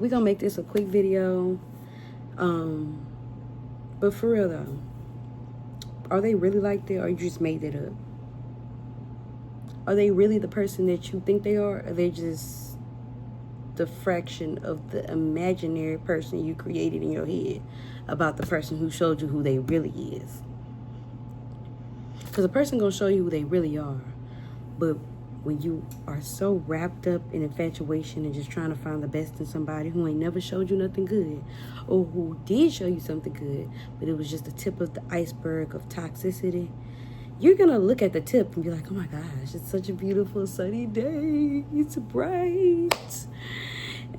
we're gonna make this a quick video. But for real though, are they really like that, or you just made it up? Are they really the person that you think they are? Or are they just the fraction of the imaginary person you created in your head about the person who showed you who they really is? Because a person gonna show you who they really are. But when you are so wrapped up in infatuation and just trying to find the best in somebody who ain't never showed you nothing good, or who did show you something good, but it was just the tip of the iceberg of toxicity, you're going to look at the tip and be like, oh my gosh, it's such a beautiful sunny day. It's bright.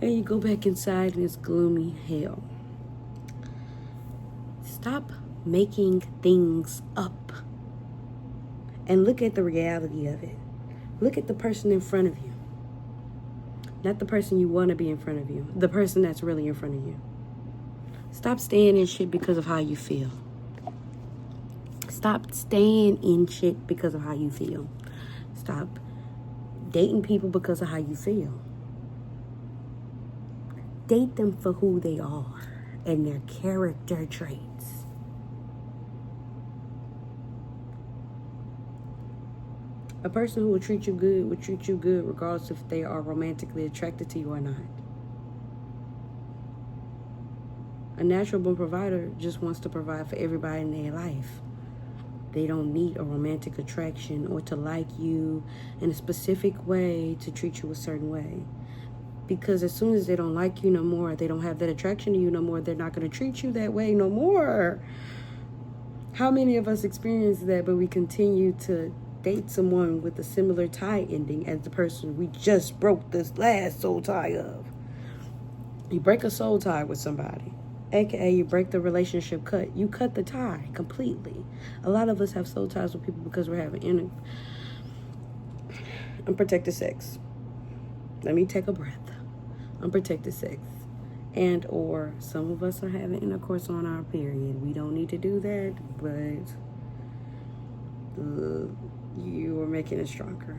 And you go back inside and it's gloomy hell. Stop making things up and look at the reality of it. Look at the person in front of you. Not the person you want to be in front of you. The person that's really in front of you. Stop staying in shit because of how you feel. Stop staying in shit because of how you feel. Stop dating people because of how you feel. Date them for who they are and their character traits. A person who will treat you good regardless if they are romantically attracted to you or not. A natural born provider just wants to provide for everybody in their life. They don't need a romantic attraction or to like you in a specific way to treat you a certain way. Because as soon as they don't like you no more, they don't have that attraction to you no more, they're not going to treat you that way no more. How many of us experience that, but we continue to date someone with a similar tie ending as the person we just broke this last soul tie of? You break a soul tie with somebody, aka you break the relationship cut. You cut the tie completely. A lot of us have soul ties with people because we're having unprotected sex. Let me take a breath. Unprotected sex. And or some of us are having intercourse on our period. We don't need to do that, but you are making it stronger.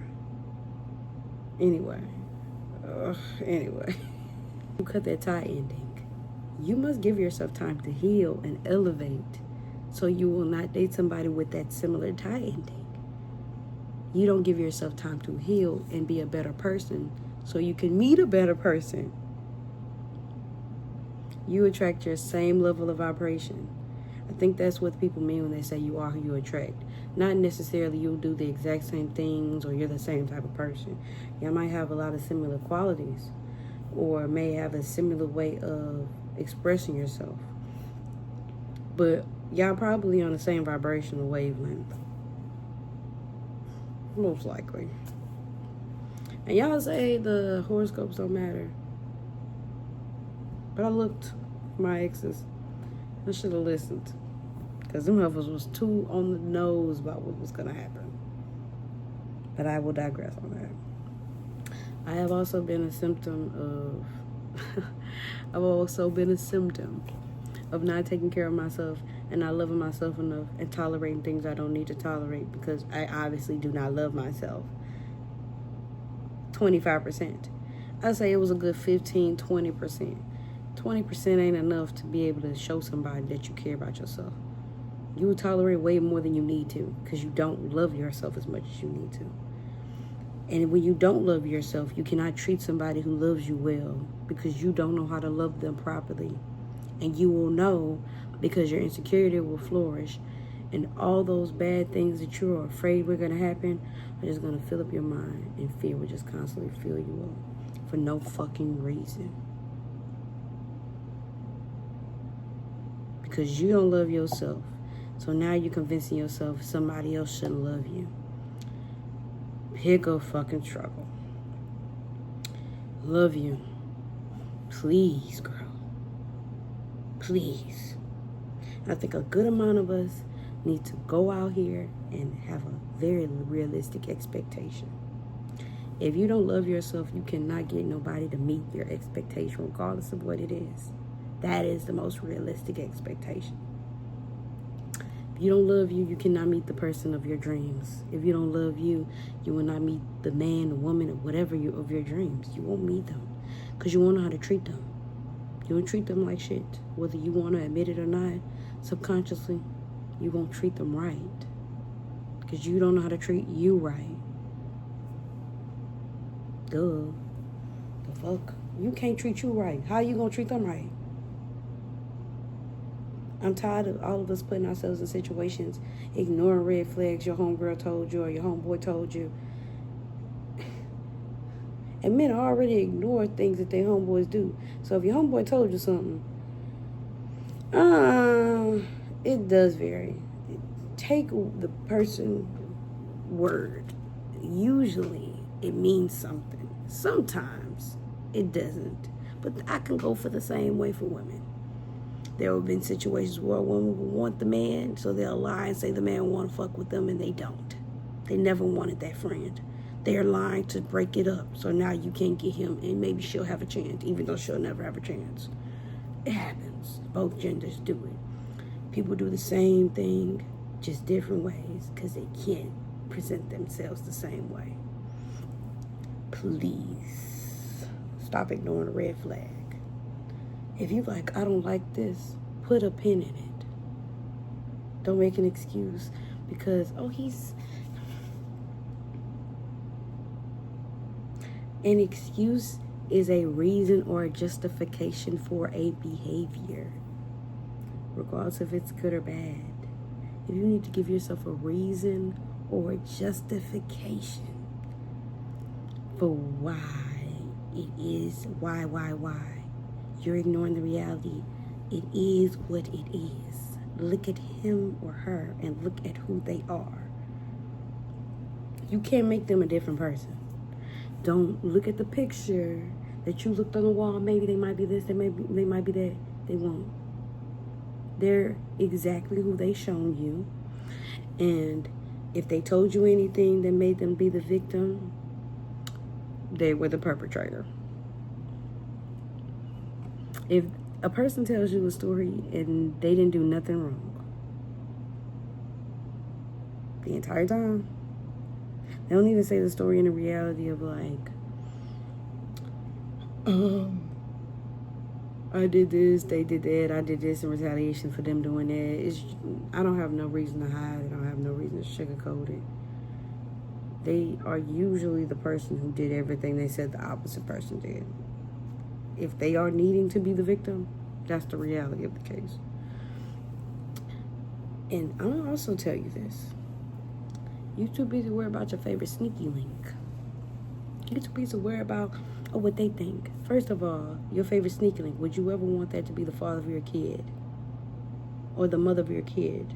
Anyway. You cut that tie ending. You must give yourself time to heal and elevate so you will not date somebody with that similar tie ending. You don't give yourself time to heal and be a better person so you can meet a better person. You attract your same level of vibration. I think that's what people mean when they say you are who you attract. Not necessarily you'll do the exact same things or you're the same type of person. You might have a lot of similar qualities or may have a similar way of expressing yourself. But y'all probably on the same vibrational wavelength. Most likely. And y'all say the horoscopes don't matter. But I looked for my exes. I should have listened. Because them heifers was too on the nose about what was going to happen. But I will digress on that. I have also been a symptom of... of not taking care of myself and not loving myself enough and tolerating things I don't need to tolerate because I obviously do not love myself. 25%. I'd say it was a good 15, 20%. 20% ain't enough to be able to show somebody that you care about yourself. You will tolerate way more than you need to because you don't love yourself as much as you need to. And when you don't love yourself, you cannot treat somebody who loves you well because you don't know how to love them properly. And you will know because your insecurity will flourish. And all those bad things that you're afraid were going to happen are just going to fill up your mind. And fear will just constantly fill you up for no fucking reason. Because you don't love yourself. So now you're convincing yourself somebody else shouldn't love you. Here go fucking struggle. Love you. Please, girl. Please. I think a good amount of us need to go out here and have a very realistic expectation. If you don't love yourself, you cannot get nobody to meet your expectation regardless of what it is. That is the most realistic expectation. If you don't love you, you cannot meet the person of your dreams. If you don't love you, you will not meet the man, the woman, or whatever of your dreams. You won't meet them because you won't know how to treat them. You don't treat them like shit. Whether you want to admit it or not, subconsciously, you won't treat them right. Because you don't know how to treat you right. Duh. The fuck? You can't treat you right. How you gonna treat them right? I'm tired of all of us putting ourselves in situations, ignoring red flags your homegirl told you or your homeboy told you. And men already ignore things that their homeboys do. So if your homeboy told you something, it does vary. Take the person's word. Usually it means something. Sometimes it doesn't. But I can go for the same way for women. There have been situations where a woman will want the man, so they'll lie and say the man want to fuck with them, and they don't. They never wanted that friend. They're lying to break it up, so now you can't get him, and maybe she'll have a chance, even though she'll never have a chance. It happens. Both genders do it. People do the same thing, just different ways, because they can't present themselves the same way. Please, stop ignoring a red flag. If you like, I don't like this, put a pin in it. Don't make an excuse because, an excuse is a reason or a justification for a behavior, regardless if it's good or bad. If you need to give yourself a reason or a justification for why it is, why, you're ignoring the reality. It is what it is. Look at him or her and look at who they are. You can't make them a different person. Don't look at the picture that you looked on the wall. Maybe they might be this, they might be that. They won't. They're exactly who they shown you. And if they told you anything that made them be the victim, they were the perpetrator. If a person tells you a story and they didn't do nothing wrong the entire time, they don't even say the story in the reality of like, I did this, they did that, I did this in retaliation for them doing that. I don't have no reason to hide. I don't have no reason to sugarcoat it. They are usually the person who did everything they said the opposite person did. If they are needing to be the victim, that's the reality of the case. And I'll also tell you this. You too busy worried about your favorite sneaky link. You too busy worried about what they think. First of all, your favorite sneaky link, would you ever want that to be the father of your kid? Or the mother of your kid?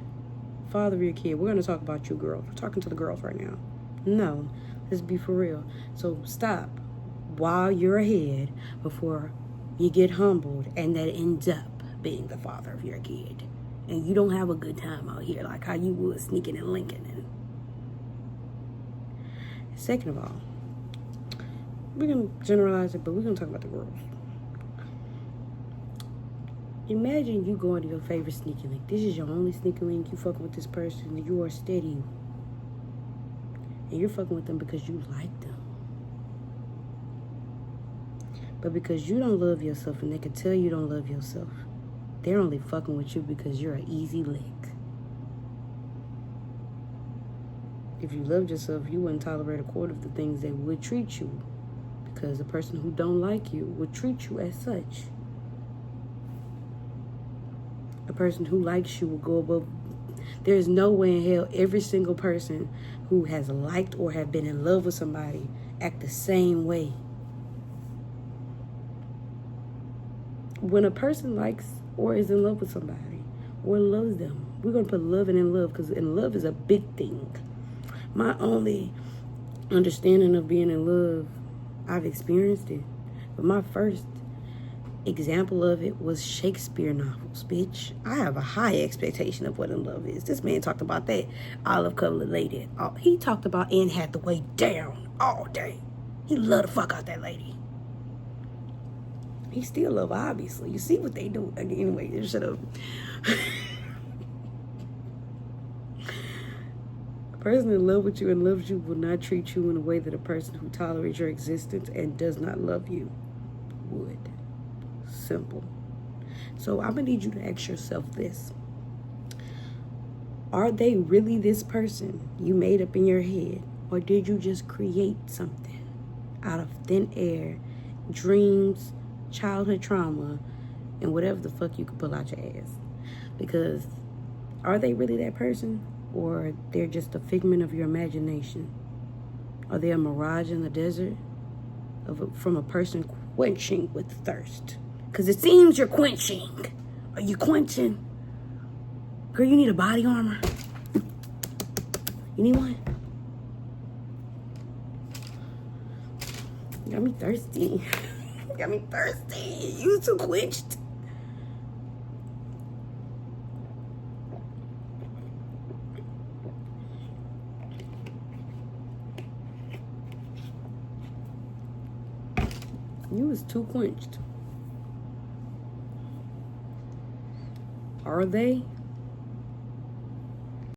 Father of your kid. We're going to talk about you girls. We're talking to the girls right now. No, let's be for real. So stop while you're ahead before you get humbled and that ends up being the father of your kid. And you don't have a good time out here like how you would sneaking and linking. Second of all, we're going to generalize it, but we're going to talk about the girls. Imagine you going to your favorite sneaky link. This is your only sneaky link. You fucking with this person and you are steady. And you're fucking with them because you like them. But because you don't love yourself and they can tell you don't love yourself, they're only fucking with you because you're an easy lick. If you loved yourself, you wouldn't tolerate a quarter of the things they would treat you, because the person who don't like you would treat you as such. A person who likes you will go above. There is no way in hell every single person who has liked or have been in love with somebody act the same way. When a person likes or is in love with somebody or loves them, we're going to put love in love, because in love is a big thing. My only understanding of being in love, I've experienced it, but my first example of it was Shakespeare novels, bitch. I have a high expectation of what in love is. This man talked about that olive colored lady. He talked about Anne Hathaway down all day. He loved the fuck out that lady. He still love, obviously. You see what they do. Anyway, just shut up. A person in love with you and loves you will not treat you in a way that a person who tolerates your existence and does not love you would. Simple. So I'm gonna need you to ask yourself this. Are they really this person you made up in your head? Or did you just create something out of thin air, dreams, childhood trauma, and whatever the fuck you could pull out your ass? Because are they really that person? Or they're just a figment of your imagination? Are they a mirage in the desert from a person quenching with thirst? Because it seems you're quenching. Are you quenching? Girl, you need a body armor. You need one? Got me thirsty. Got me thirsty. You too quenched. You was too quenched. Are they?